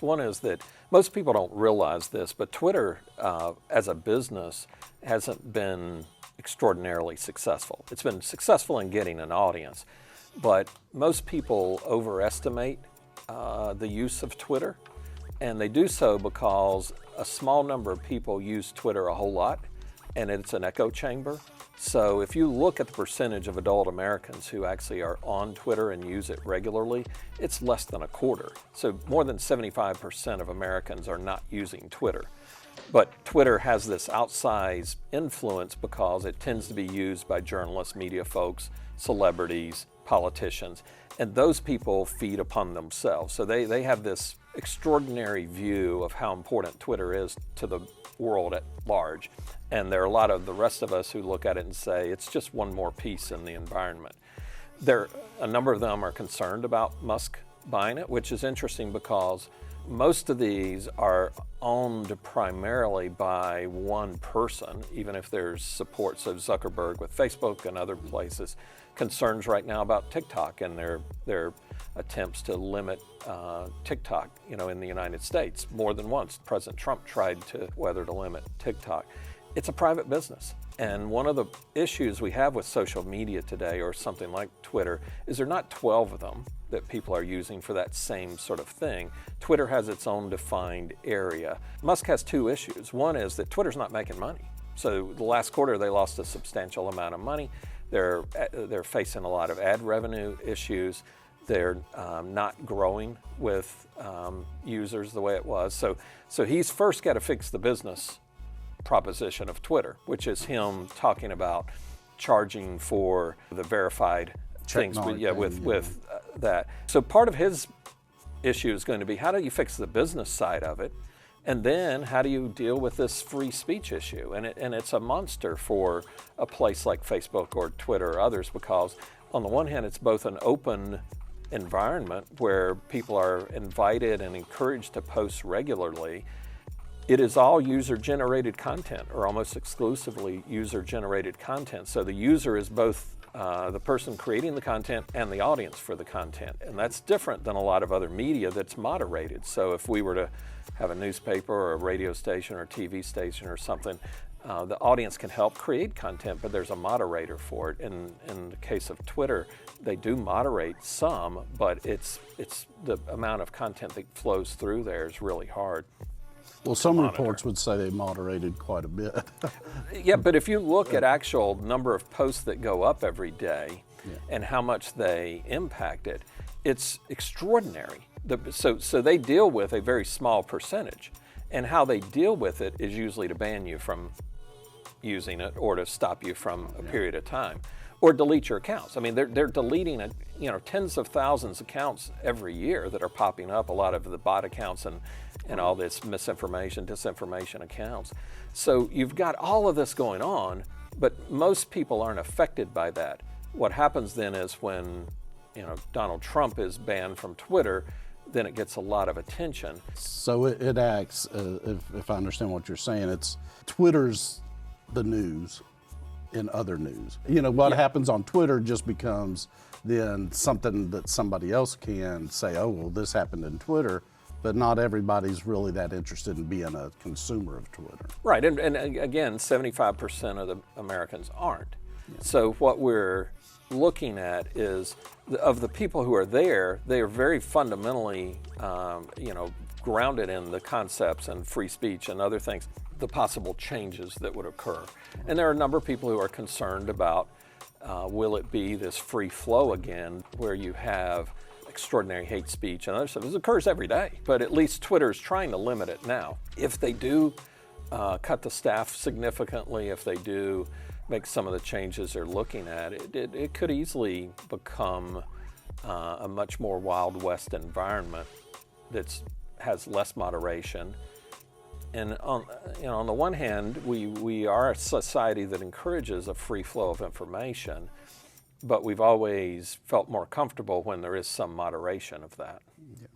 One is that most people don't realize this, but Twitter as a business hasn't been extraordinarily successful. It's been successful in getting an audience, but most people overestimate the use of Twitter, and they do so because a small number of people use Twitter a whole lot, and it's an echo chamber. So if you look at the percentage of adult Americans who actually are on Twitter and use it regularly, it's less than a quarter. So more than 75% of Americans are not using Twitter. But Twitter has this outsized influence because it tends to be used by journalists, media folks, celebrities, politicians, and those people feed upon themselves. So they have this extraordinary view of how important Twitter is to the world at large. And there are a lot of the rest of us who look at it and say, it's just one more piece in the environment. A number of them are concerned about Musk buying it, which is interesting because most of these are owned primarily by one person, even if there's support. So Zuckerberg with Facebook and other places, concerns right now about TikTok and their attempts to limit TikTok, in the United States. More than once, President Trump tried to limit TikTok. It's a private business. And one of the issues we have with social media today, or something like Twitter, is there are not 12 of them that people are using for that same sort of thing. Twitter has its own defined area. Musk has two issues. One is that Twitter's not making money. So the last quarter, they lost a substantial amount of money. They're facing a lot of ad revenue issues. They're not growing with users the way it was. So he's first got to fix the business proposition of Twitter, which is him talking about charging for the verified things with that. So part of his issue is going to be, how do you fix the business side of it? And then how do you deal with this free speech issue? And it's a monster for a place like Facebook or Twitter or others, because on the one hand, it's both an open environment where people are invited and encouraged to post regularly. It is all user-generated content, or almost exclusively user-generated content. So the user is both the person creating the content and the audience for the content. And that's different than a lot of other media that's moderated. So if we were to have a newspaper or a radio station or a TV station or something, the audience can help create content, but there's a moderator for it. In the case of Twitter, they do moderate some, but it's the amount of content that flows through there is really hard. Well, some reports would say they moderated quite a bit. Yeah, but if you look at actual number of posts that go up every day and how much they impact it, it's extraordinary. So they deal with a very small percentage, and how they deal with it is usually to ban you from using it or to stop you from a period of time, or delete your accounts. I mean, they're deleting tens of thousands of accounts every year that are popping up, a lot of the bot accounts and all this misinformation, disinformation accounts. So you've got all of this going on, but most people aren't affected by that. What happens then is when Donald Trump is banned from Twitter, then it gets a lot of attention. So it acts, if I understand what you're saying, it's Twitter's the news in other news. What happens on Twitter just becomes then something that somebody else can say, oh, well, this happened in Twitter, but not everybody's really that interested in being a consumer of Twitter. Right, and again, 75% of the Americans aren't. Yeah. So what we're looking at is, of the people who are there, they are very fundamentally, grounded in the concepts and free speech and other things, the possible changes that would occur. And there are a number of people who are concerned about, will it be this free flow again, where you have extraordinary hate speech and other stuff. This occurs every day, but at least Twitter is trying to limit it now. If they do cut the staff significantly, if they do make some of the changes they're looking at, it could easily become a much more Wild West environment that has less moderation. And on the one hand, we are a society that encourages a free flow of information, but we've always felt more comfortable when there is some moderation of that. Yeah.